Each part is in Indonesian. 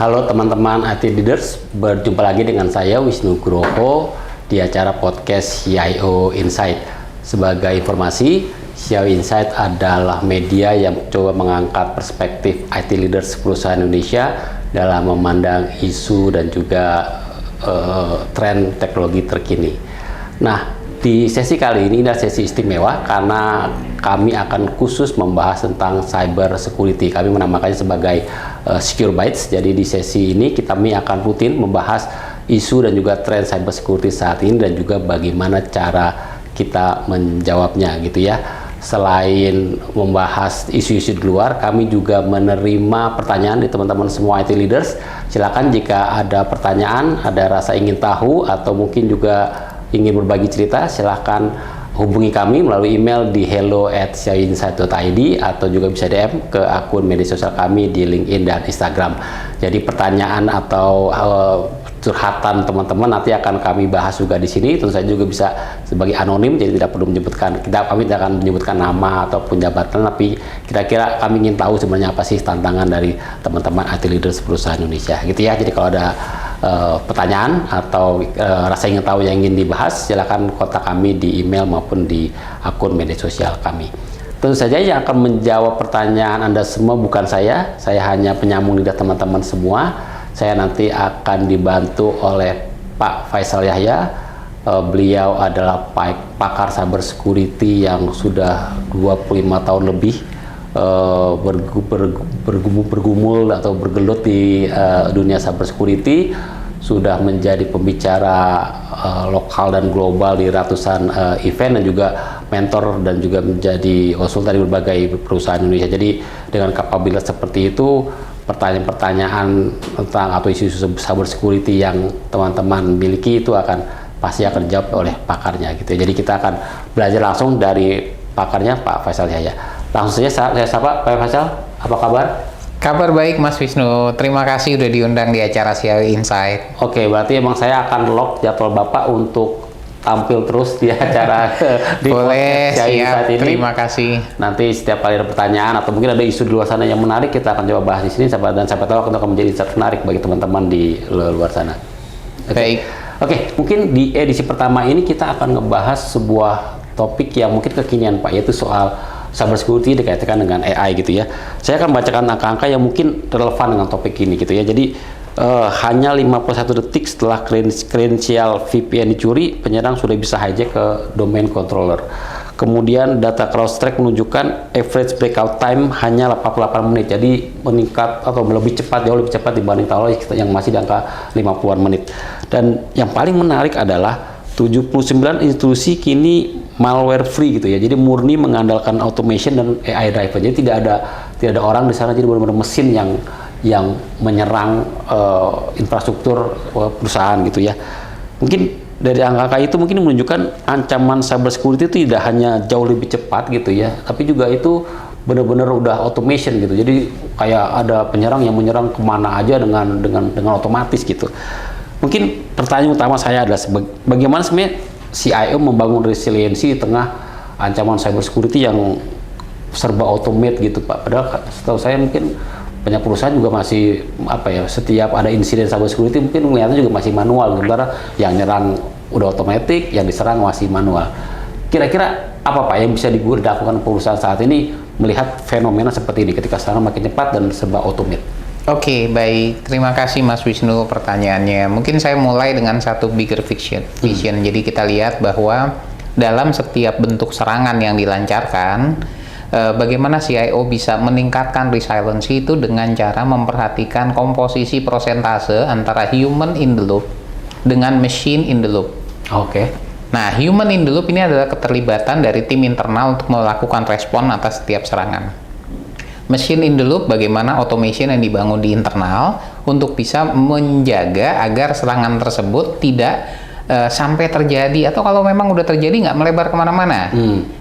Halo teman-teman IT Leaders, berjumpa lagi dengan saya Wisnu Groho di acara podcast CIO Insight. Sebagai informasi, CIO Insight adalah media yang coba mengangkat perspektif IT Leaders perusahaan Indonesia dalam memandang isu dan juga tren teknologi terkini. Nah, di sesi kali ini adalah sesi istimewa karena kami akan khusus membahas tentang cyber security. Kami menamakannya sebagai Secure Bytes. Jadi di sesi ini kami akan rutin membahas isu dan juga tren cyber security saat ini dan juga bagaimana cara kita menjawabnya gitu ya. Selain membahas isu-isu di luar, kami juga menerima pertanyaan dari teman-teman semua IT leaders. Silakan jika ada pertanyaan, ada rasa ingin tahu atau mungkin juga ingin berbagi cerita, silahkan hubungi kami melalui email di hello@cioinsight.id atau juga bisa DM ke akun media sosial kami di LinkedIn dan Instagram. Jadi pertanyaan atau curhatan teman-teman nanti akan kami bahas juga di sini. Tentu saja juga bisa sebagai anonim, jadi tidak perlu menyebutkan, kami tidak akan menyebutkan nama ataupun jabatan, tapi kira-kira kami ingin tahu sebenarnya apa sih tantangan dari teman-teman IT leaders perusahaan Indonesia gitu ya. Jadi kalau ada pertanyaan atau rasa ingin tahu yang ingin dibahas, silakan kontak kami di email maupun di akun media sosial kami. Tentu saja yang akan menjawab pertanyaan Anda semua bukan saya hanya penyambung lidah teman-teman semua. Saya nanti akan dibantu oleh Pak Faisal Yahya. Beliau adalah pakar cyber security yang sudah 25 tahun lebih bergumul atau bergelut di dunia cyber security, sudah menjadi pembicara lokal dan global di ratusan event dan juga mentor dan juga menjadi konsultan di berbagai perusahaan Indonesia. Jadi dengan kapabilitas seperti itu, pertanyaan-pertanyaan tentang atau isu-isu cyber security yang teman-teman miliki itu pasti akan dijawab oleh pakarnya gitu. Jadi kita akan belajar langsung dari pakarnya Pak Faisal Yahya. Langsung saja saya sapa Pak Faisal, apa kabar? Kabar baik Mas Wisnu, terima kasih udah diundang di acara CIO Insight. Oke, berarti emang saya akan lock jadwal Bapak untuk tampil terus di acara di Boleh, siap, ini. Terima kasih. Nanti setiap kali ada pertanyaan atau mungkin ada isu di luar sana yang menarik, kita akan coba bahas di sini dan siapa tahu akan menjadi insight menarik bagi teman-teman di luar sana. Baik. Oke, mungkin di edisi pertama ini kita akan ngebahas sebuah topik yang mungkin kekinian Pak, yaitu soal cyber security dikaitkan dengan AI gitu ya. Saya akan bacakan angka-angka yang mungkin relevan dengan topik ini gitu ya. Jadi hanya 51 detik setelah kredensial VPN dicuri, penyerang sudah bisa hijack ke domain controller. Kemudian data CrowdStrike menunjukkan average breakout time hanya 48 menit. Jadi meningkat atau jauh lebih cepat dibanding tahun yang masih di angka 50-an menit. Dan yang paling menarik adalah 79 institusi kini malware free gitu ya. Jadi murni mengandalkan automation dan AI driver. Jadi tidak ada orang di sana, jadi benar-benar mesin yang menyerang infrastruktur perusahaan gitu ya. Mungkin dari angka itu mungkin menunjukkan ancaman cyber security itu tidak hanya jauh lebih cepat gitu ya, tapi juga itu benar-benar udah automation gitu. Jadi kayak ada penyerang yang menyerang kemana aja dengan otomatis gitu. Mungkin pertanyaan utama saya adalah bagaimana sebenarnya CIO membangun resiliensi di tengah ancaman cyber security yang serba automate gitu Pak. Padahal setahu saya mungkin banyak perusahaan juga masih setiap ada insiden cyber security mungkin melihatnya juga masih manual, sementara yang nyerang udah otomatis, yang diserang masih manual. Kira-kira apa Pak yang bisa dilakukan perusahaan saat ini melihat fenomena seperti ini ketika sekarang makin cepat dan serba automate? Oke, baik. Terima kasih Mas Wisnu pertanyaannya. Mungkin saya mulai dengan satu bigger vision. Jadi kita lihat bahwa dalam setiap bentuk serangan yang dilancarkan, bagaimana CIO bisa meningkatkan resiliency itu dengan cara memperhatikan komposisi prosentase antara human in the loop dengan machine in the loop. Oke. Nah, human in the loop ini adalah keterlibatan dari tim internal untuk melakukan respon atas setiap serangan. Machine in the loop, bagaimana automation yang dibangun di internal untuk bisa menjaga agar serangan tersebut tidak sampai terjadi, atau kalau memang udah terjadi nggak melebar kemana-mana.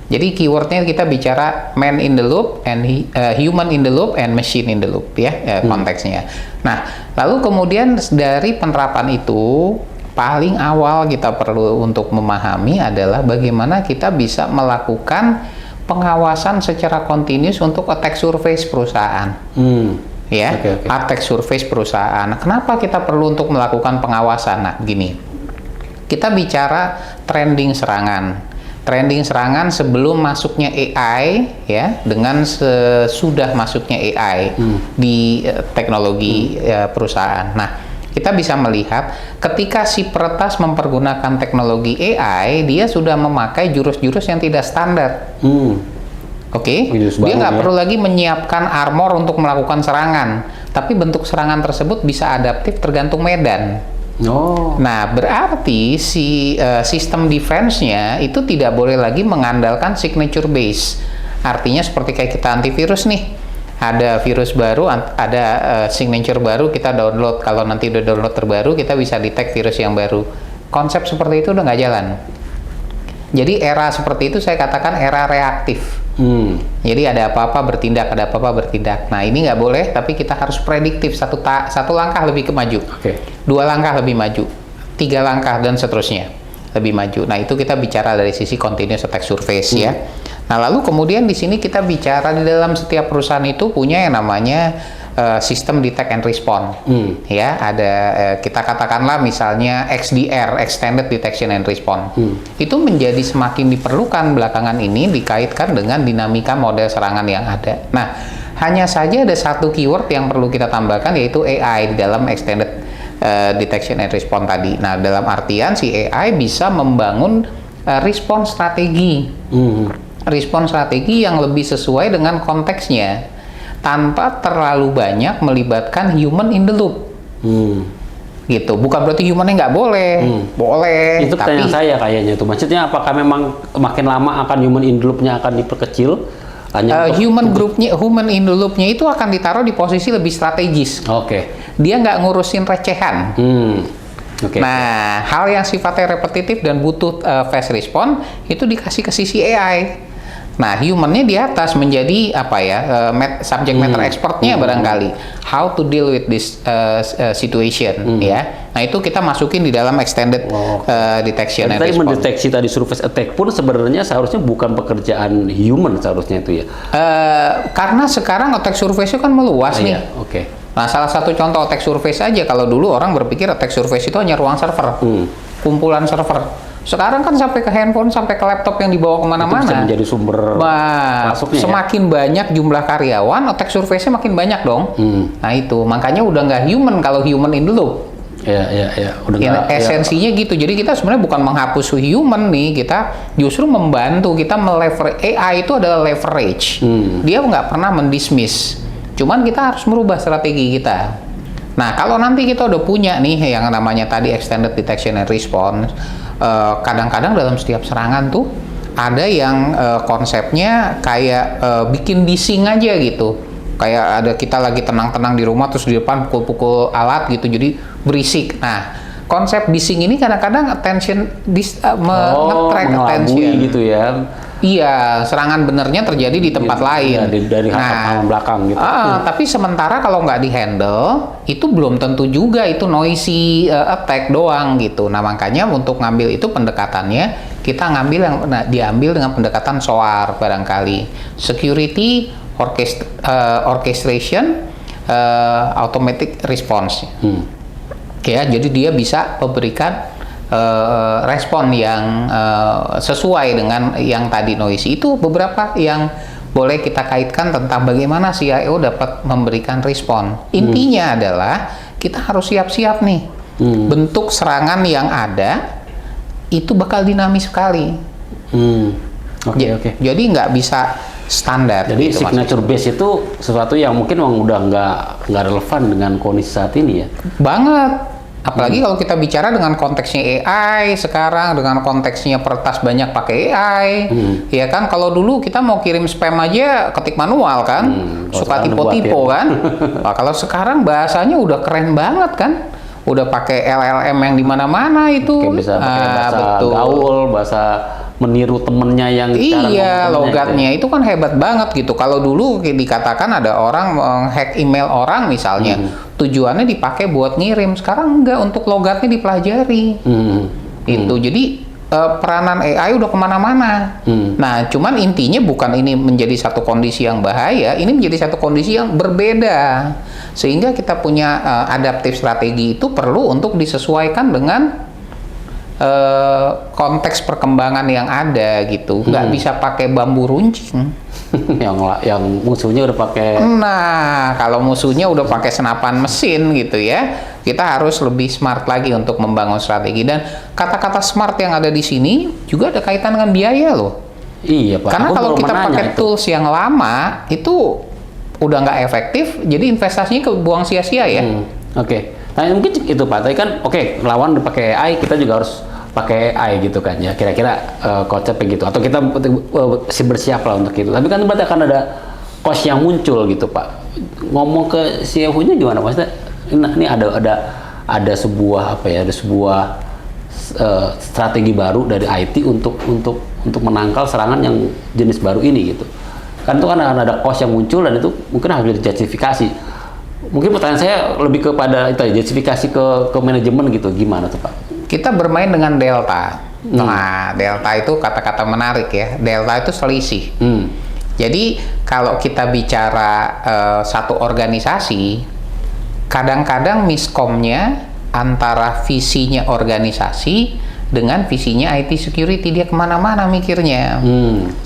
Jadi keywordnya kita bicara man in the loop and human in the loop and machine in the loop ya, konteksnya. Nah, lalu kemudian dari penerapan itu paling awal kita perlu untuk memahami adalah bagaimana kita bisa melakukan pengawasan secara kontinus untuk attack surface perusahaan. ya, attack surface perusahaan. Nah, kenapa kita perlu untuk melakukan pengawasan? Nah, begini, kita bicara trending serangan. Trending serangan sebelum masuknya AI, ya, dengan sesudah masuknya AI di teknologi perusahaan. Nah, kita bisa melihat ketika si peretas mempergunakan teknologi AI, dia sudah memakai jurus-jurus yang tidak standar. Oke, dia nggak perlu lagi menyiapkan armor untuk melakukan serangan, tapi bentuk serangan tersebut bisa adaptif tergantung medan. Nah, berarti si sistem defense-nya itu tidak boleh lagi mengandalkan signature base. Artinya seperti kayak kita antivirus nih, ada virus baru, ada signature baru, kita download. Kalau nanti udah download terbaru, kita bisa detect virus yang baru. Konsep seperti itu udah nggak jalan. Jadi era seperti itu saya katakan era reaktif. Jadi ada apa-apa bertindak, ada apa-apa bertindak. Nah, ini nggak boleh, tapi kita harus prediktif, satu langkah lebih maju, 2 langkah lebih maju, 3 langkah dan seterusnya lebih maju. Nah, itu kita bicara dari sisi continuous attack surface ya. Nah, lalu kemudian di sini kita bicara di dalam setiap perusahaan itu punya yang namanya sistem detect and respond. Ya, ada kita katakanlah misalnya XDR, Extended Detection and Response. Itu menjadi semakin diperlukan belakangan ini dikaitkan dengan dinamika model serangan yang ada. Nah, hanya saja ada satu keyword yang perlu kita tambahkan, yaitu AI di dalam Extended Detection and Response tadi. Nah, dalam artian si AI bisa membangun respon strategi. Respon strategi yang lebih sesuai dengan konteksnya, tanpa terlalu banyak melibatkan human in the loop. Gitu. Bukan berarti humannya nggak boleh. Boleh. Itu tapi pertanyaan saya kayaknya tuh. Maksudnya apakah memang makin lama akan human in the loop-nya akan diperkecil? Human in the loop-nya itu akan ditaruh di posisi lebih strategis. Dia nggak ngurusin recehan. Nah, hal yang sifatnya repetitif dan butuh fast response itu dikasih ke sisi AI. Nah, human-nya di atas menjadi apa ya, subject matter expert-nya barangkali. How to deal with this situation, ya. Nah, itu kita masukin di dalam extended detection and response. Tadi mendeteksi tadi surface attack pun sebenarnya seharusnya bukan pekerjaan human seharusnya itu ya. Karena sekarang attack surface kan meluas nih. Nah, salah satu contoh attack surface aja, kalau dulu orang berpikir attack surface itu hanya ruang server, kumpulan server. Sekarang kan sampai ke handphone, sampai ke laptop yang dibawa kemana-mana. Itu bisa menjadi sumber masuknya. Semakin banyak jumlah karyawan, attack surface-nya makin banyak dong. Nah, itu makanya udah nggak human kalau human in the loop. Udah esensinya gitu. Jadi kita sebenarnya bukan menghapus human nih, kita justru membantu kita meleverage. AI itu adalah leverage. Dia nggak pernah mendismiss. Cuman kita harus merubah strategi kita. Nah, kalau nanti kita udah punya nih yang namanya tadi extended detection and response, kadang-kadang dalam setiap serangan tuh ada yang konsepnya kayak bikin bising aja gitu. Kayak ada kita lagi tenang-tenang di rumah terus di depan pukul-pukul alat gitu, jadi berisik. Nah, konsep bising ini kadang-kadang attention nge-track attention gitu ya. Iya, serangan benernya terjadi di tempat lain. Dari halaman belakang gitu. Tapi sementara kalau nggak di-handle, itu belum tentu juga itu noisy attack doang gitu. Nah, makanya untuk ngambil itu pendekatannya, kita ngambil yang diambil dengan pendekatan SOAR barangkali. Security, orchestration, automatic response. Ya, jadi dia bisa memberikan respon yang sesuai dengan yang tadi noisy. Itu beberapa yang boleh kita kaitkan tentang bagaimana CIO dapat memberikan respon. Intinya adalah kita harus siap-siap nih. Bentuk serangan yang ada itu bakal dinamis sekali. Jadi nggak bisa standar. Jadi gitu, signature base itu sesuatu yang mungkin udah nggak relevan dengan kondisi saat ini ya. Banget. Apalagi kalau kita bicara dengan konteksnya AI sekarang, dengan konteksnya peretas banyak pakai AI, ya kan? Kalau dulu kita mau kirim spam aja ketik manual kan, suka tipe-tipe kan. Nah, kalau sekarang bahasanya udah keren banget kan, udah pakai LLM yang di mana-mana itu. Bisa pakai bahasa gaul, bahasa meniru temennya yang logatnya itu kan hebat banget gitu. Kalau dulu dikatakan ada orang menghack email orang misalnya, tujuannya dipakai buat ngirim. Sekarang enggak, untuk logatnya dipelajari. Itu jadi peranan AI udah kemana-mana. Nah, cuman intinya bukan ini menjadi satu kondisi yang bahaya, ini menjadi satu kondisi yang berbeda. Sehingga kita punya adaptif strategi itu perlu untuk disesuaikan dengan konteks perkembangan yang ada gitu. Nggak bisa pakai bambu runcing. yang musuhnya udah pakai. Nah, kalau musuhnya udah pakai senapan mesin gitu ya, kita harus lebih smart lagi untuk membangun strategi. Dan kata-kata smart yang ada di sini juga ada kaitan dengan biaya loh. Iya Pak. Karena Aku kalau baru kita menanya pakai itu. tools yang lama, itu udah nggak efektif, jadi investasinya kebuang sia-sia ya. Oke. Nah mungkin itu Pak. Tadi kan lawan udah pakai AI, kita juga harus pakai AI gitu kan ya. Kira-kira konsepnya gitu. Atau kita bersiap lah untuk itu. Tapi kan berarti akan ada cost yang muncul gitu Pak. Ngomong ke CFO-nya gimana Maksudnya ini ada sebuah ada sebuah strategi baru dari IT untuk menangkal serangan yang jenis baru ini gitu. Kan itu kan ada cost yang muncul dan itu mungkin harus dijustifikasi. Mungkin pertanyaan saya lebih kepada itu justifikasi ke manajemen gitu, gimana tuh Pak? Kita bermain dengan delta. Nah, delta itu kata-kata menarik ya. Delta itu selisih. Jadi kalau kita bicara satu organisasi, kadang-kadang miskomnya antara visinya organisasi dengan visinya IT security, dia kemana-mana mikirnya.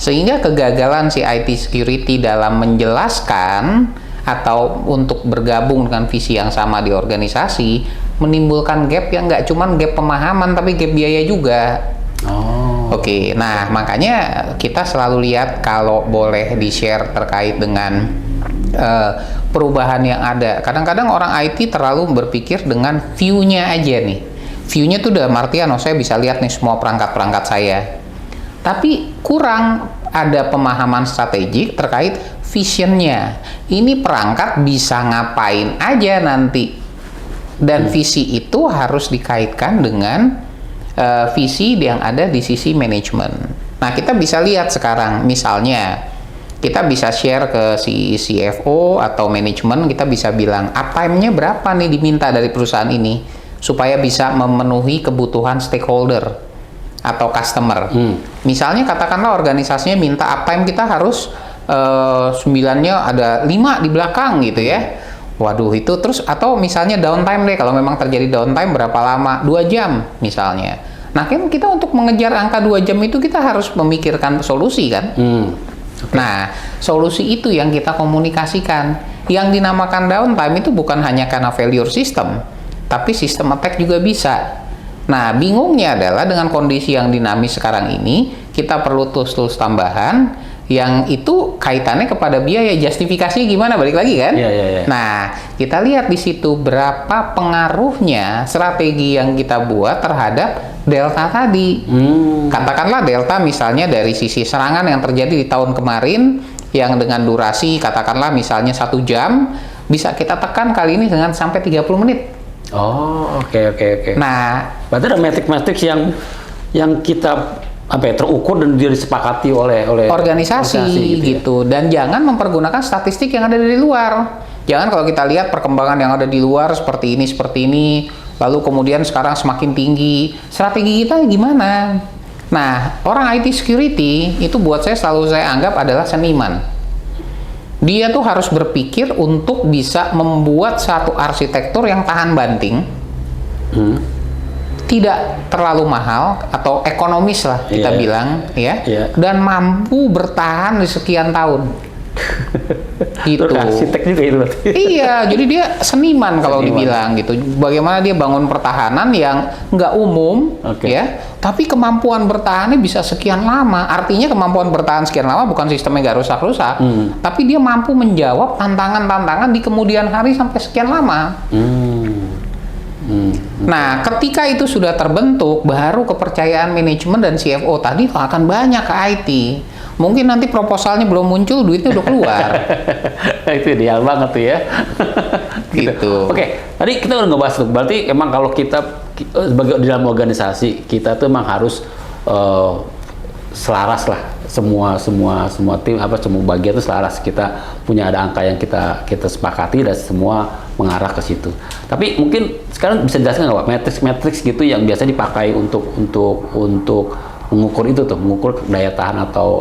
Sehingga kegagalan si IT security dalam menjelaskan atau untuk bergabung dengan visi yang sama di organisasi menimbulkan gap yang nggak cuman gap pemahaman tapi gap biaya juga. Oke, nah makanya kita selalu lihat kalau boleh di-share terkait dengan perubahan yang ada. Kadang-kadang orang IT terlalu berpikir dengan view-nya aja nih. View-nya tuh udah artian, saya bisa lihat nih semua perangkat-perangkat saya. Tapi kurang ada pemahaman strategik terkait vision-nya. Ini perangkat bisa ngapain aja nanti. Dan visi itu harus dikaitkan dengan visi yang ada di sisi manajemen. Nah, kita bisa lihat sekarang, misalnya kita bisa share ke si CFO atau manajemen, kita bisa bilang uptime-nya berapa nih diminta dari perusahaan ini supaya bisa memenuhi kebutuhan stakeholder atau customer. Misalnya katakanlah organisasinya minta uptime kita harus 9-nya ada 5 di belakang gitu ya. Waduh, itu terus, atau misalnya downtime deh, kalau memang terjadi downtime berapa lama? 2 jam misalnya. Nah, kan kita untuk mengejar angka 2 jam itu kita harus memikirkan solusi kan? Nah, solusi itu yang kita komunikasikan. Yang dinamakan downtime itu bukan hanya karena failure system, tapi sistem attack juga bisa. Nah, bingungnya adalah dengan kondisi yang dinamis sekarang ini, kita perlu tools-tools tambahan yang itu kaitannya kepada biaya. Justifikasinya gimana? Balik lagi kan? Nah, kita lihat di situ berapa pengaruhnya strategi yang kita buat terhadap delta tadi. Katakanlah delta misalnya dari sisi serangan yang terjadi di tahun kemarin yang dengan durasi katakanlah misalnya 1 jam, bisa kita tekan kali ini dengan sampai 30 menit. Oke. Nah, berarti ada metrik-metrik yang kita terukur dan dia disepakati oleh organisasi gitu. Dan jangan mempergunakan statistik yang ada dari luar. Jangan kalau kita lihat perkembangan yang ada di luar seperti ini, lalu kemudian sekarang semakin tinggi, strategi kita gimana? Nah, orang IT security itu buat selalu saya anggap adalah seniman. Dia tuh harus berpikir untuk bisa membuat satu arsitektur yang tahan banting, tidak terlalu mahal atau ekonomis lah kita bilang ya, dan mampu bertahan di sekian tahun. Gitu. Arsitek juga itu berarti. Iya, jadi dia seniman kalau dibilang gitu. Bagaimana dia bangun pertahanan yang nggak umum, ya, tapi kemampuan bertahannya bisa sekian lama. Artinya kemampuan bertahan sekian lama bukan sistemnya nggak rusak-rusak, tapi dia mampu menjawab tantangan-tantangan di kemudian hari sampai sekian lama. Nah, ketika itu sudah terbentuk, baru kepercayaan manajemen dan CFO tadi akan banyak ke IT. Mungkin nanti proposalnya belum muncul, duitnya udah keluar. Itu ideal banget tuh ya. Gitu. Oke, tadi kita udah ngebahas tuh. Berarti emang kalau kita sebagai di dalam organisasi, kita tuh emang harus selaras lah semua tim semua bagian itu selaras, kita punya ada angka yang kita sepakati dan semua mengarah ke situ. Tapi mungkin sekarang bisa jelaskan nggak Pak, matriks gitu yang biasa dipakai untuk mengukur itu tuh, mengukur daya tahan atau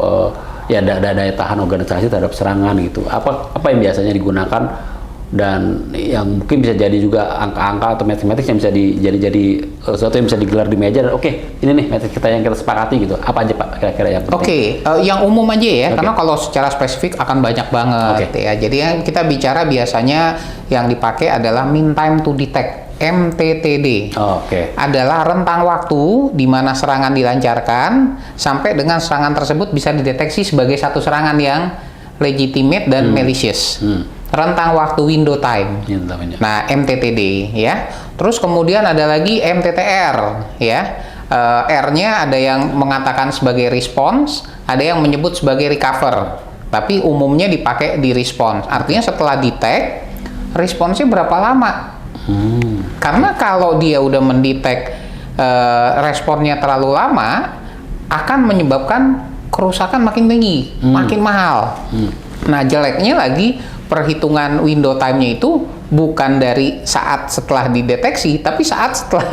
daya tahan organisasi terhadap serangan gitu. Apa yang biasanya digunakan, dan yang mungkin bisa jadi juga angka-angka atau metrik-metrik yang bisa jadi sesuatu yang bisa digelar di meja. Oke, ini nih metrik kita yang kita sepakati gitu. Apa aja Pak kira-kira yang penting? Yang umum aja ya, karena kalau secara spesifik akan banyak banget ya. Jadi yang kita bicara biasanya yang dipakai adalah mean time to detect, MTTD. Adalah rentang waktu di mana serangan dilancarkan sampai dengan serangan tersebut bisa dideteksi sebagai satu serangan yang legitimate dan malicious. Rentang waktu window time. Nah, MTTD ya. Terus kemudian ada lagi MTTR ya. R-nya ada yang mengatakan sebagai response, ada yang menyebut sebagai recover. Tapi umumnya dipakai di response. Artinya setelah detect, responsnya berapa lama? Karena kalau dia udah mendetek responnya terlalu lama, akan menyebabkan kerusakan makin tinggi, makin mahal. Nah, jeleknya lagi perhitungan window time-nya itu bukan dari saat setelah dideteksi, tapi saat setelah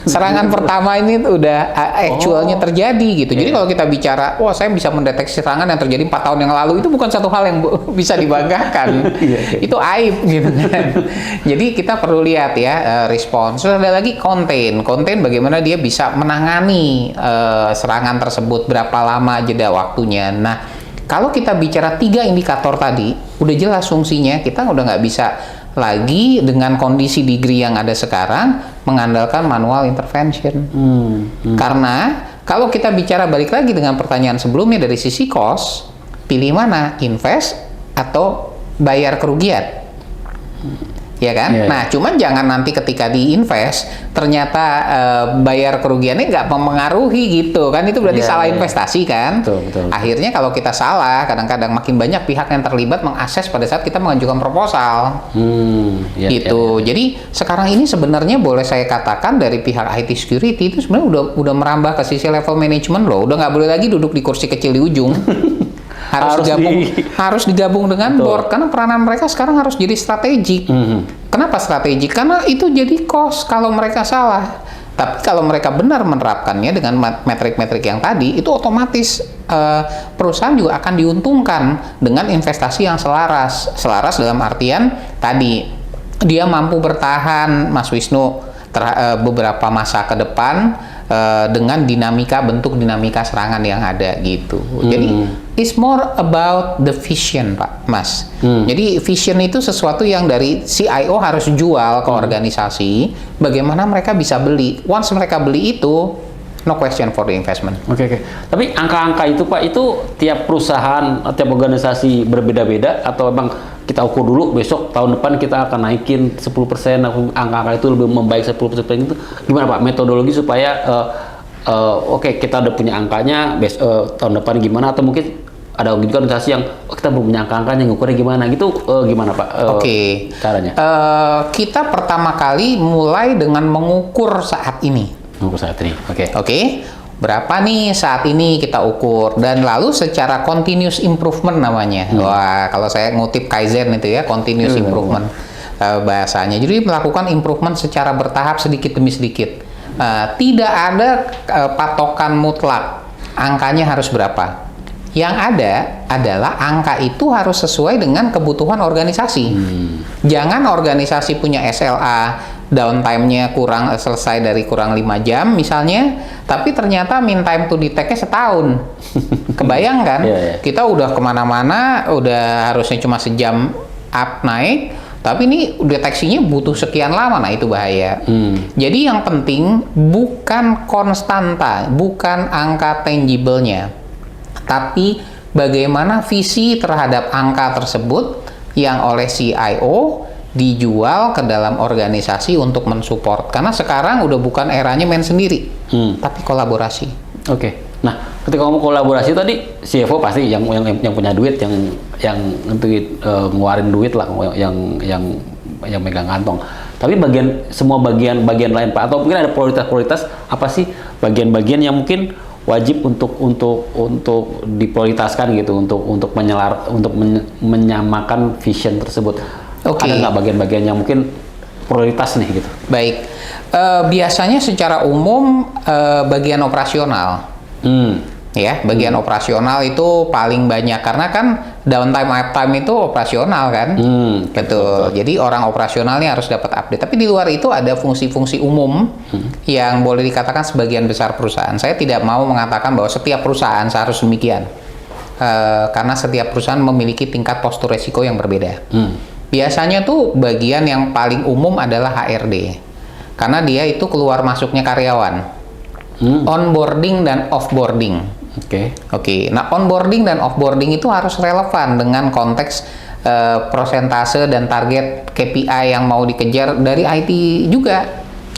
serangan pertama ini udah actualnya terjadi gitu. Jadi kalau kita bicara, saya bisa mendeteksi serangan yang terjadi 4 tahun yang lalu, itu bukan satu hal yang bisa dibanggakan. Itu aib gitu kan. Jadi kita perlu lihat ya respons. Terus ada lagi contain bagaimana dia bisa menangani serangan tersebut, berapa lama jeda waktunya. Nah, kalau kita bicara 3 indikator tadi, udah jelas fungsinya, kita udah nggak bisa lagi dengan kondisi degree yang ada sekarang mengandalkan manual intervention. Karena kalau kita bicara balik lagi dengan pertanyaan sebelumnya dari sisi cost, pilih mana? Invest atau bayar kerugian? Ya kan? Nah, cuman jangan nanti ketika diinvest ternyata bayar kerugiannya nggak mempengaruhi gitu kan, itu berarti salah investasi kan. Betul. Akhirnya kalau kita salah, kadang-kadang makin banyak pihak yang terlibat mengakses pada saat kita mengajukan proposal. Gitu. Jadi sekarang ini sebenarnya boleh saya katakan dari pihak IT security itu sebenarnya udah merambah ke sisi level manajemen loh, udah nggak boleh lagi duduk di kursi kecil di ujung. harus digabung dengan board, karena peranan mereka sekarang harus jadi strategik. Kenapa strategik? Karena itu jadi cost kalau mereka salah. Tapi kalau mereka benar menerapkannya dengan metrik-metrik yang tadi, itu otomatis perusahaan juga akan diuntungkan dengan investasi yang selaras. Selaras dalam artian tadi dia mampu bertahan, Mas Wisnu, beberapa masa ke depan dengan bentuk dinamika serangan yang ada gitu. Jadi it's more about the vision, Pak, Mas. Jadi vision itu sesuatu yang dari CIO harus jual ke organisasi. Bagaimana mereka bisa beli? Once mereka beli itu, no question for the investment. Oke. Tapi angka-angka itu Pak, itu tiap perusahaan, tiap organisasi berbeda-beda, atau emang kita ukur dulu besok tahun depan kita akan naikin 10%, angka-angka itu lebih membaik 10% itu gimana Pak metodologi supaya kita udah punya angkanya tahun depan gimana, atau mungkin ada organisasi yang kita belum punya angka-angkanya, ngukurnya gimana gitu, gimana Pak caranya? Kita pertama kali mulai dengan mengukur saat ini. Oke. Berapa nih saat ini kita ukur, dan lalu secara continuous improvement namanya. Wah, kalau saya ngutip Kaizen itu ya, continuous improvement bahasanya. Jadi melakukan improvement secara bertahap sedikit demi sedikit. Tidak ada patokan mutlak angkanya harus berapa. Yang ada adalah angka itu harus sesuai dengan kebutuhan organisasi. Jangan organisasi punya SLA downtime-nya selesai dari kurang 5 jam misalnya, tapi ternyata mean time to detect-nya setahun. Kebayang kan? Kita udah kemana-mana, udah harusnya cuma sejam up naik, tapi ini deteksinya butuh sekian lama. Nah, itu bahaya. Jadi yang penting bukan konstanta, bukan angka tangible-nya, tapi bagaimana visi terhadap angka tersebut yang oleh CIO dijual ke dalam organisasi untuk mensupport. Karena sekarang udah bukan eranya main sendiri, tapi kolaborasi. Nah, ketika ngomong kolaborasi tadi, CFO pasti yang punya duit, yang ngeluarin duit lah, yang megang kantong. Tapi semua bagian lain Pak, atau mungkin ada prioritas apa sih bagian-bagian yang mungkin wajib untuk diprioritaskan gitu untuk menyamakan vision tersebut. Oke. Ada nggak bagian-bagian yang mungkin prioritas nih gitu? Baik. Biasanya secara umum bagian operasional. Ya, bagian operasional itu paling banyak karena kan downtime uptime itu operasional kan. Betul. Jadi orang operasional ini harus dapat update. Tapi di luar itu ada fungsi-fungsi umum yang boleh dikatakan sebagian besar perusahaan. Saya tidak mau mengatakan bahwa setiap perusahaan seharus demikian. Karena setiap perusahaan memiliki tingkat postur resiko yang berbeda. Biasanya tuh bagian yang paling umum adalah HRD. Karena dia itu keluar masuknya karyawan. Onboarding dan offboarding. Oke. Nah, onboarding dan offboarding itu harus relevan dengan konteks persentase dan target KPI yang mau dikejar dari IT juga.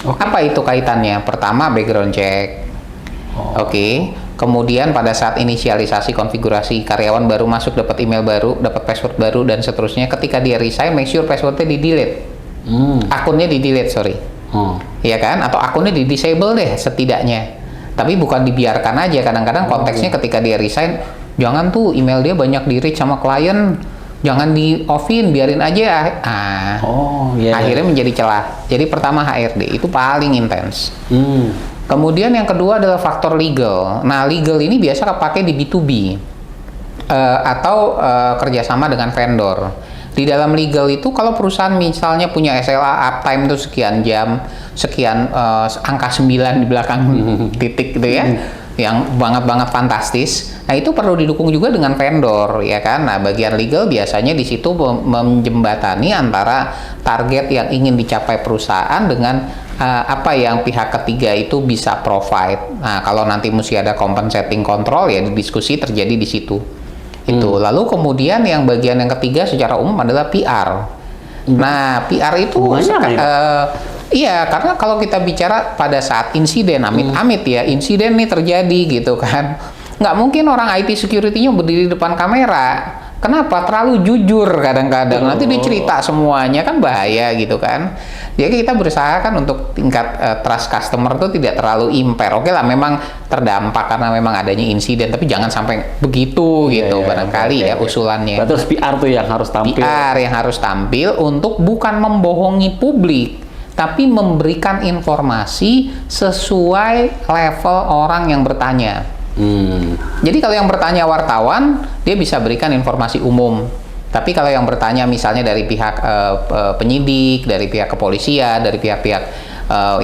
Apa itu kaitannya? Pertama, background check. Oke. Kemudian pada saat inisialisasi konfigurasi, karyawan baru masuk, dapat email baru, dapat password baru, dan seterusnya. Ketika dia resign, make sure passwordnya di-delete. Akunnya di-delete, sorry. Iya kan? Atau akunnya di-disable deh setidaknya. Tapi bukan dibiarkan aja. Kadang-kadang konteksnya ketika dia resign, jangan tuh email dia banyak di-reach sama klien, jangan di-offin, biarin aja. Akhirnya menjadi celah. Jadi pertama HRD, itu paling intens. Kemudian yang kedua adalah faktor legal. Nah, legal ini biasa pakai di B2B atau kerjasama dengan vendor. Di dalam legal itu kalau perusahaan misalnya punya SLA uptime itu sekian jam, sekian angka 9 di belakang titik gitu ya, yang banget fantastis. Nah, itu perlu didukung juga dengan vendor ya kan. Nah, bagian legal biasanya di situ menjembatani antara target yang ingin dicapai perusahaan dengan apa yang pihak ketiga itu bisa provide. Nah, kalau nanti mesti ada compensating control ya diskusi terjadi di situ. Itu. Lalu kemudian yang bagian yang ketiga secara umum adalah PR. Nah, PR itu iya, karena kalau kita bicara pada saat insiden, amit-amit ya, insiden nih terjadi gitu kan. Nggak mungkin orang IT security-nya berdiri di depan kamera. Kenapa? Terlalu jujur kadang-kadang. Nanti dia cerita semuanya, kan bahaya gitu kan. Jadi kita berusaha kan untuk tingkat trust customer itu tidak terlalu impair. Oke lah, memang terdampak karena memang adanya insiden, tapi jangan sampai begitu gitu barangkali usulannya. Terus PR tuh yang harus tampil. PR yang harus tampil untuk bukan membohongi publik, tapi memberikan informasi sesuai level orang yang bertanya. Jadi kalau yang bertanya wartawan, dia bisa berikan informasi umum. Tapi kalau yang bertanya misalnya dari pihak penyidik, dari pihak kepolisian, dari pihak-pihak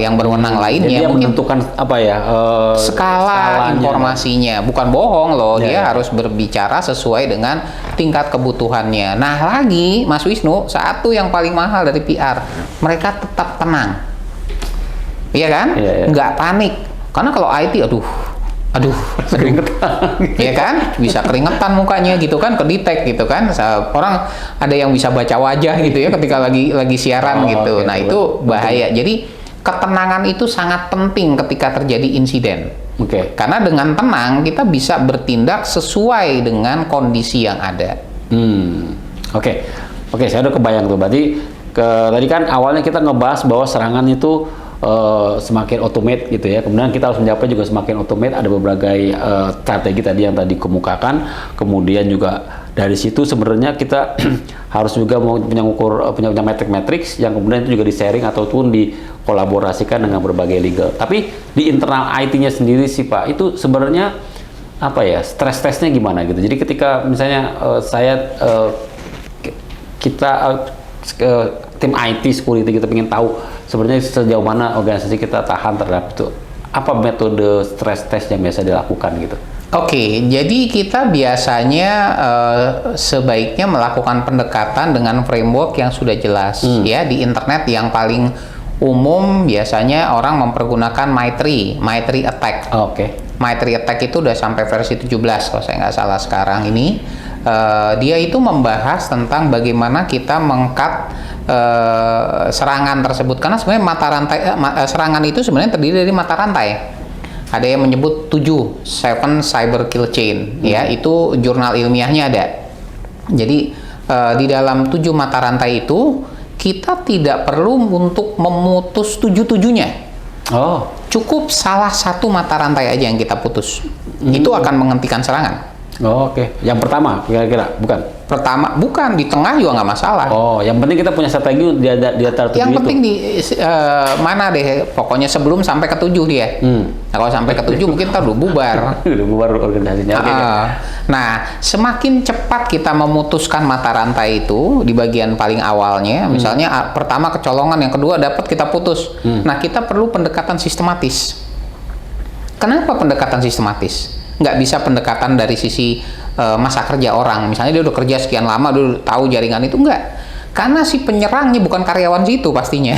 yang berwenang lainnya, dia mungkin menentukan apa ya skala informasinya. Bukan bohong loh, dia harus berbicara sesuai dengan tingkat kebutuhannya. Nah, lagi Mas Wisnu, satu yang paling mahal dari PR, mereka tetap tenang. Iya kan? Nggak panik. Karena kalau IT, aduh, keringetan, ya kan, bisa keringetan mukanya gitu kan, kedetek gitu kan, orang ada yang bisa baca wajah gitu ya ketika lagi siaran gitu. Nah, itu bahaya. Jadi ketenangan itu sangat penting ketika terjadi insiden. Karena dengan tenang kita bisa bertindak sesuai dengan kondisi yang ada. Oke, saya udah kebayang tuh. Berarti tadi kan awalnya kita ngebahas bahwa serangan itu semakin automate gitu ya. Kemudian kita harus menjawabnya juga semakin automate. Ada berbagai strategi tadi yang tadi kemukakan. Kemudian juga dari situ sebenarnya kita harus juga punya matrix yang kemudian itu juga di-sharing ataupun dikolaborasikan dengan berbagai legal. Tapi di internal IT-nya sendiri sih Pak, itu sebenarnya apa ya, stress testnya gimana gitu. Jadi ketika misalnya tim IT security kita ingin tahu sebenarnya sejauh mana organisasi kita tahan terhadap itu, apa metode stress test yang biasa dilakukan gitu? Oke, jadi kita biasanya sebaiknya melakukan pendekatan dengan framework yang sudah jelas ya. Di internet yang paling umum biasanya orang mempergunakan MITRE ATT&CK. MITRE ATT&CK itu udah sampai versi 17 kalau saya nggak salah sekarang ini. Dia itu membahas tentang bagaimana kita meng-cut serangan tersebut, karena sebenarnya mata rantai serangan itu sebenarnya terdiri dari mata rantai. Ada yang menyebut 7 cyber kill chain, ya, itu jurnal ilmiahnya ada. Jadi di dalam 7 mata rantai itu kita tidak perlu untuk memutus 7-7-nya. Cukup salah satu mata rantai aja yang kita putus. Itu akan menghentikan serangan. Oh, oke. Yang pertama kira-kira bukan? Pertama, bukan, di tengah juga nggak masalah. Oh, yang penting kita punya strategi di antara 7 Yang itu. penting di mana deh, pokoknya sebelum sampai ke 7 dia. Nah, kalau sampai ke 7 mungkin ntar udah bubar. Udah bubar organisasinya. Oke. Nah, semakin cepat kita memutuskan mata rantai itu di bagian paling awalnya, misalnya pertama kecolongan, yang kedua dapat kita putus. Nah, kita perlu pendekatan sistematis. Kenapa pendekatan sistematis? Nggak bisa pendekatan dari sisi masa kerja orang. Misalnya dia udah kerja sekian lama, dia udah tahu jaringan itu, enggak. Karena si penyerangnya bukan karyawan situ pastinya.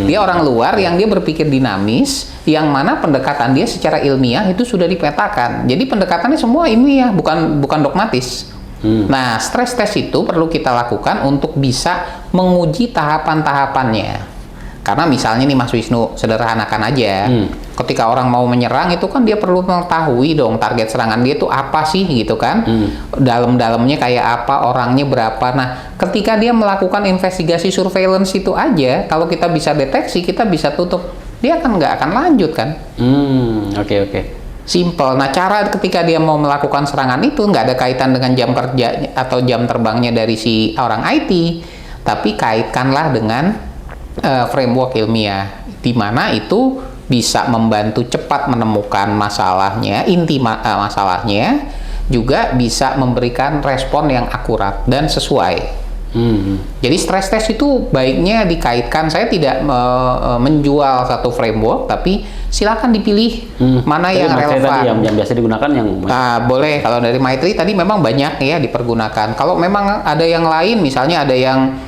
Dia orang luar yang dia berpikir dinamis, yang mana pendekatan dia secara ilmiah itu sudah dipetakan. Jadi pendekatannya semua ilmiah, bukan dogmatis. Nah, stress test itu perlu kita lakukan untuk bisa menguji tahapan-tahapannya. Karena misalnya nih Mas Wisnu, sederhanakan aja. Ketika orang mau menyerang itu kan dia perlu mengetahui dong target serangan dia itu apa sih gitu kan. Dalam-dalamnya kayak apa, orangnya berapa. Nah, ketika dia melakukan investigasi surveillance itu aja, kalau kita bisa deteksi, kita bisa tutup. Dia kan nggak akan lanjut kan. Oke. Simple. Nah, cara ketika dia mau melakukan serangan itu nggak ada kaitan dengan jam kerja atau jam terbangnya dari si orang IT, tapi kaitkanlah dengan framework ilmiah, di mana itu bisa membantu cepat menemukan masalahnya, inti masalahnya, juga bisa memberikan respon yang akurat dan sesuai. Jadi stress test itu baiknya dikaitkan. Saya tidak menjual satu framework, tapi silakan dipilih mana yang relevan. Yang biasa digunakan yang boleh. Kalau dari Maitri tadi memang banyak ya dipergunakan. Kalau memang ada yang lain, misalnya ada yang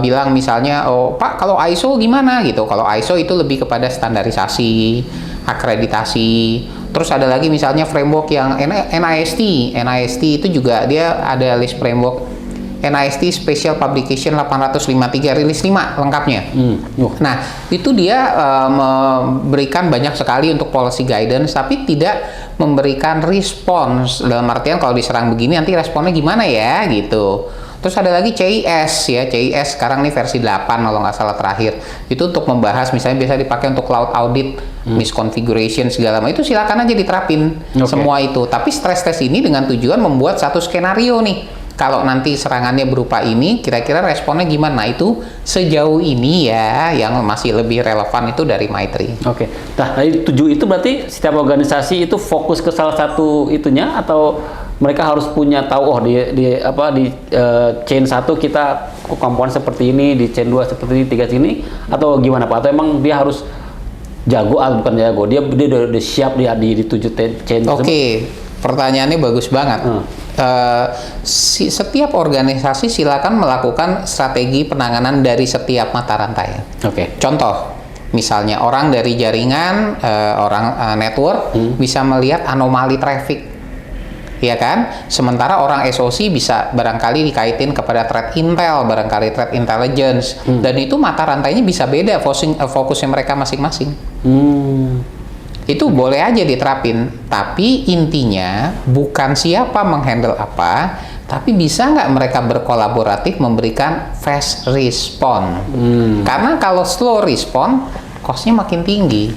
bilang misalnya, oh Pak, kalau ISO gimana gitu. Kalau ISO itu lebih kepada standarisasi, akreditasi. Terus ada lagi misalnya framework yang NIST. NIST itu juga dia ada list framework. NIST Special Publication 853 rilis 5 lengkapnya. Nah, itu dia memberikan banyak sekali untuk policy guidance, tapi tidak memberikan respons. Dalam artian kalau diserang begini nanti responnya gimana ya gitu. Terus ada lagi CIS ya, CIS sekarang nih versi 8 kalau nggak salah terakhir. Itu untuk membahas misalnya biasa dipakai untuk cloud audit, misconfiguration segala macam. Itu silakan aja diterapin semua itu. Tapi stress test ini dengan tujuan membuat satu skenario nih. Kalau nanti serangannya berupa ini, kira-kira responnya gimana? Nah, itu sejauh ini ya yang masih lebih relevan itu dari Maitri. Oke. Nah, dari 7 itu berarti setiap organisasi itu fokus ke salah satu itunya, atau mereka harus punya tahu di chain 1 kita komponen seperti ini, di chain 2 seperti ini, 3 sini, atau gimana Pak? Atau emang dia harus jago, bukan jago, dia udah siap di 7 chain tersebut? Oke, pertanyaannya bagus banget. Setiap organisasi silakan melakukan strategi penanganan dari setiap mata rantai. Contoh, misalnya orang dari jaringan, orang network bisa melihat anomali traffic. Ya kan? Sementara orang SOC bisa barangkali dikaitin kepada threat intel, barangkali threat intelligence, dan itu mata rantainya bisa beda fokusnya mereka masing-masing. Itu boleh aja diterapin, tapi intinya bukan siapa menghandle apa, tapi bisa nggak mereka berkolaboratif memberikan fast response. Karena kalau slow response, cost-nya makin tinggi.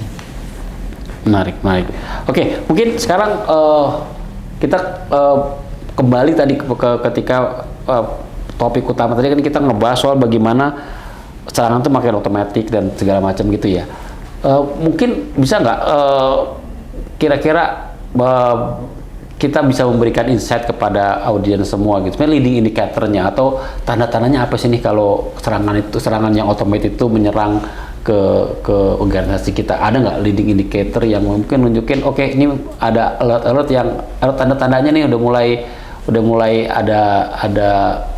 Menarik. Oke, mungkin sekarang kita kembali tadi ketika topik utama tadi kan kita ngebahas soal bagaimana serangan itu makin otomatis dan segala macam gitu ya. Mungkin bisa nggak kira-kira kita bisa memberikan insight kepada audiens semua gitu, sebenarnya leading indicator-nya atau tanda-tandanya apa sih nih kalau serangan yang otomatis itu menyerang ke organisasi kita? Ada nggak leading indicator yang mungkin nunjukin oke, ini ada alert yang tanda-tandanya nih udah mulai ada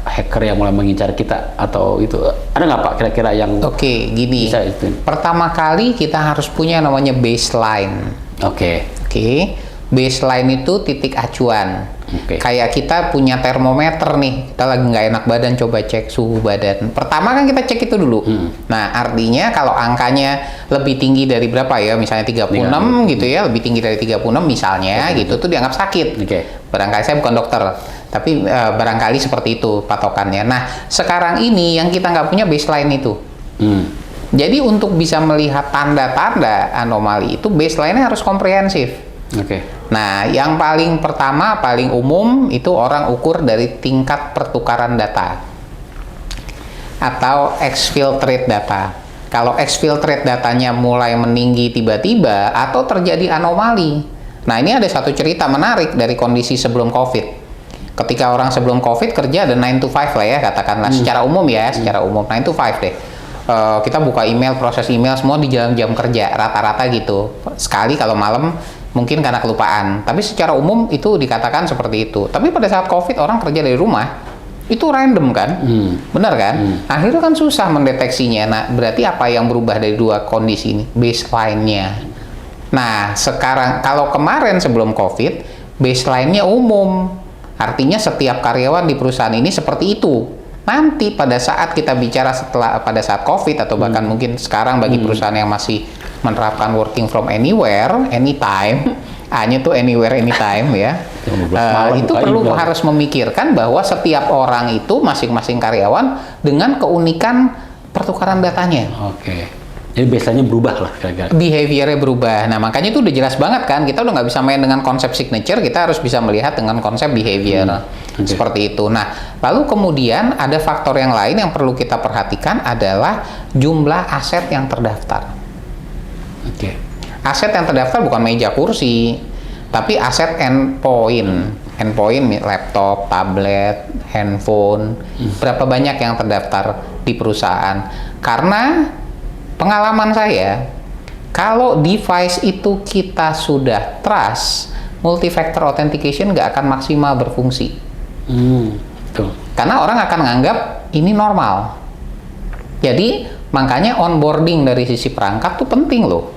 hacker yang mulai mengincar kita, atau itu ada nggak Pak kira-kira yang gini, bisa itu? Pertama kali kita harus punya namanya baseline. Baseline itu titik acuan. Kayak kita punya termometer nih, kita lagi nggak enak badan, coba cek suhu badan. Pertama kan kita cek itu dulu. Nah, artinya kalau angkanya lebih tinggi dari berapa ya, misalnya 36 gitu ya, lebih tinggi dari 36 misalnya gitu, tuh dianggap sakit. Barangkali saya bukan dokter, tapi barangkali seperti itu patokannya. Nah, sekarang ini yang kita nggak punya baseline itu. Jadi untuk bisa melihat tanda-tanda anomali itu baseline-nya harus komprehensif. Oke. Nah, yang paling pertama, paling umum itu orang ukur dari tingkat pertukaran data atau exfiltrate data. Kalau exfiltrate datanya mulai meninggi tiba-tiba atau terjadi anomali. Nah, ini ada satu cerita menarik dari kondisi sebelum COVID. Ketika orang sebelum COVID kerja ada 9 to 5 lah ya, katakanlah secara umum ya, secara umum 9 to 5 deh. Kita buka email, proses email semua di jam kerja, rata-rata gitu. Sekali kalau malam mungkin karena kelupaan. Tapi secara umum itu dikatakan seperti itu. Tapi pada saat COVID orang kerja dari rumah, itu random kan? Benar kan? Akhirnya kan susah mendeteksinya. Nah, berarti apa yang berubah dari dua kondisi ini? Baseline-nya. Nah, sekarang kalau kemarin sebelum COVID, baseline-nya umum. Artinya setiap karyawan di perusahaan ini seperti itu. Nanti pada saat kita bicara pada saat COVID atau bahkan mungkin sekarang bagi perusahaan yang masih menerapkan working from anywhere, anytime, hanya tuh anywhere, anytime ya. Itu perlu harus memikirkan bahwa setiap orang itu masing-masing karyawan dengan keunikan pertukaran datanya. Oke. Jadi biasanya berubah lah kira-kira. Behaviornya berubah. Nah, makanya itu udah jelas banget kan. Kita udah nggak bisa main dengan konsep signature, kita harus bisa melihat dengan konsep behavior. Seperti itu. Nah, lalu kemudian ada faktor yang lain yang perlu kita perhatikan adalah jumlah aset yang terdaftar. Oke. Aset yang terdaftar bukan meja kursi, tapi aset endpoint. Endpoint, laptop, tablet, handphone. Berapa banyak yang terdaftar di perusahaan. Karena pengalaman saya, kalau device itu kita sudah trust, multi-factor authentication nggak akan maksimal berfungsi. Betul. Karena orang akan menganggap ini normal. Jadi, makanya onboarding dari sisi perangkat tuh penting loh.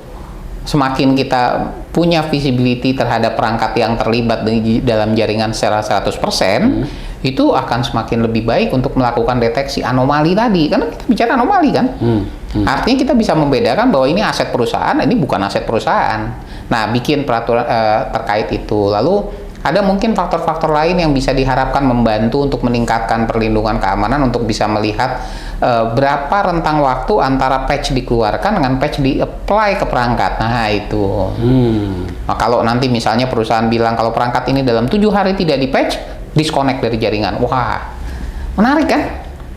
Semakin kita punya visibility terhadap perangkat yang terlibat dalam jaringan secara 100%, itu akan semakin lebih baik untuk melakukan deteksi anomali tadi. Karena kita bicara anomali kan. Artinya kita bisa membedakan bahwa ini aset perusahaan, ini bukan aset perusahaan. Nah, bikin peraturan terkait itu. Lalu ada mungkin faktor-faktor lain yang bisa diharapkan membantu untuk meningkatkan perlindungan keamanan untuk bisa melihat berapa rentang waktu antara patch dikeluarkan dengan patch di-apply ke perangkat. Nah, itu. Nah, kalau nanti misalnya perusahaan bilang kalau perangkat ini dalam 7 hari tidak di-patch, disconnect dari jaringan. Wah, menarik kan?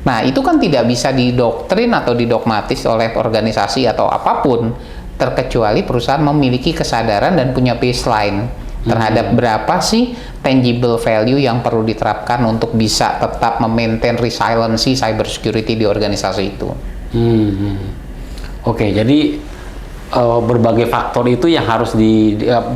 Nah, itu kan tidak bisa didoktrin atau didogmatis oleh organisasi atau apapun, terkecuali perusahaan memiliki kesadaran dan punya baseline terhadap berapa sih tangible value yang perlu diterapkan untuk bisa tetap memaintain resiliency cybersecurity di organisasi itu. Oke, jadi berbagai faktor itu yang harus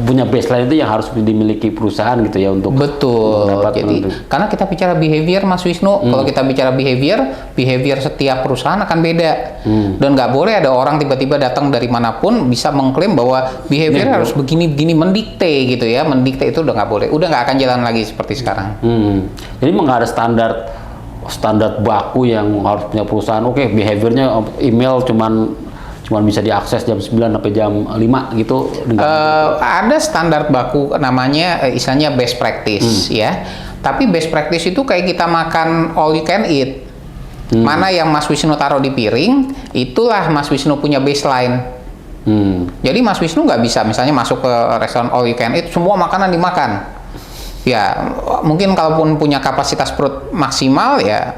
punya baseline itu yang harus dimiliki perusahaan gitu ya untuk betul. Jadi karena kita bicara behavior, Mas Wisnu, kalau kita bicara behavior setiap perusahaan akan beda. Dan nggak boleh ada orang tiba-tiba datang dari manapun bisa mengklaim bahwa behavior harus begini-begini mendikte gitu ya. Mendikte itu udah nggak boleh, udah nggak akan jalan lagi seperti sekarang. Jadi memang nggak ada standar baku yang harus punya perusahaan. Oke, behaviornya email cuman bisa diakses jam 9 sampai jam 5 gitu? Ada standar baku namanya istilahnya best practice ya. Tapi best practice itu kayak kita makan all you can eat. Mana yang Mas Wisnu taruh di piring, itulah Mas Wisnu punya baseline. Jadi Mas Wisnu nggak bisa misalnya masuk ke restoran all you can eat, semua makanan dimakan. Ya, mungkin kalaupun punya kapasitas perut maksimal ya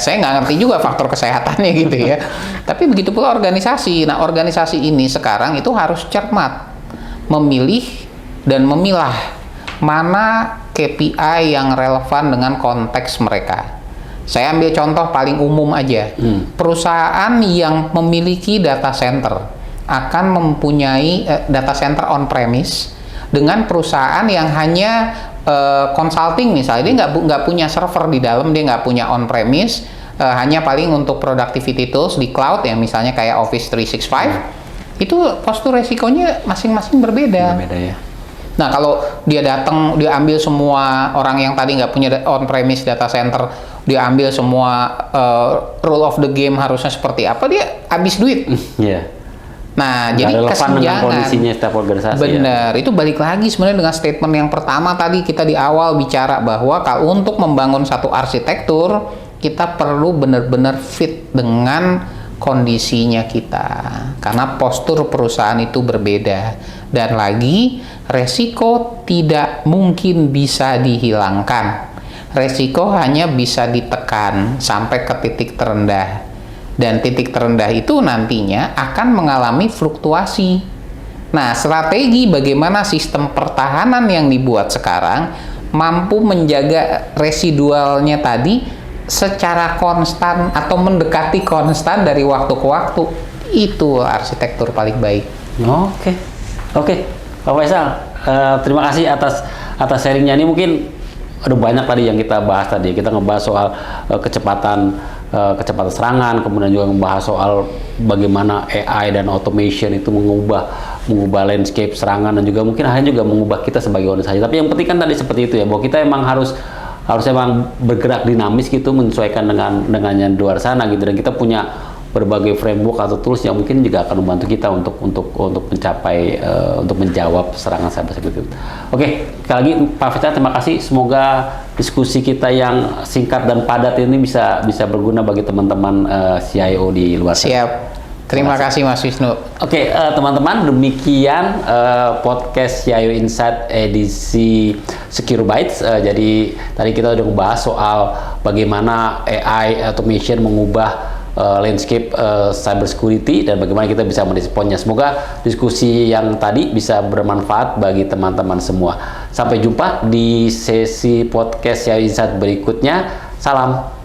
saya nggak ngerti juga faktor kesehatannya gitu ya. Tapi begitu pula organisasi. Nah, organisasi ini sekarang itu harus cermat memilih dan memilah mana KPI yang relevan dengan konteks mereka. Saya ambil contoh paling umum aja. Perusahaan yang memiliki data center akan mempunyai data center on-premise dengan perusahaan yang hanya consulting misalnya, dia nggak punya server di dalam, dia nggak punya on-premise, hanya paling untuk productivity tools di cloud yang misalnya kayak Office 365, itu postur resikonya masing-masing berbeda. Ya. Nah, kalau dia datang, dia ambil semua orang yang tadi nggak punya on-premise data center, dia ambil semua rule of the game harusnya seperti apa, dia habis duit. Nah, jadi kesenjangan kondisinya setiap organisasi. Benar, itu balik lagi sebenarnya dengan statement yang pertama tadi kita di awal bicara bahwa kalau untuk membangun satu arsitektur kita perlu benar-benar fit dengan kondisinya kita, karena postur perusahaan itu berbeda, dan lagi resiko tidak mungkin bisa dihilangkan. Resiko hanya bisa ditekan sampai ke titik terendah, dan titik terendah itu nantinya akan mengalami fluktuasi. Nah, strategi bagaimana sistem pertahanan yang dibuat sekarang mampu menjaga residualnya tadi secara konstan atau mendekati konstan dari waktu ke waktu. Itu arsitektur paling baik. Oke, Pak Faisal, terima kasih atas sharingnya. Ini mungkin ada banyak tadi yang kita bahas tadi. Kita ngebahas soal kecepatan serangan, kemudian juga ngebahas soal bagaimana AI dan automation itu mengubah landscape serangan, dan juga mungkin akhirnya juga mengubah kita sebagai organisasi. Tapi yang penting kan tadi seperti itu ya, bahwa kita emang harus emang bergerak dinamis gitu, menyesuaikan dengan yang di luar sana gitu, dan kita punya berbagai framework atau tools yang mungkin juga akan membantu kita untuk mencapai untuk menjawab serangan cyber security. Oke, sekali lagi Pak Faisal, terima kasih. Semoga diskusi kita yang singkat dan padat ini bisa berguna bagi teman-teman CIO di luar sana. Siap. Terima kasih Mas Wisnu. Oke, teman-teman, demikian podcast CIO Insight edisi Secure Bytes. Jadi tadi kita udah membahas soal bagaimana AI automation mengubah landscape cyber security dan bagaimana kita bisa meresponnya. Semoga diskusi yang tadi bisa bermanfaat bagi teman-teman semua. Sampai jumpa di sesi podcast CIO Insight berikutnya. Salam.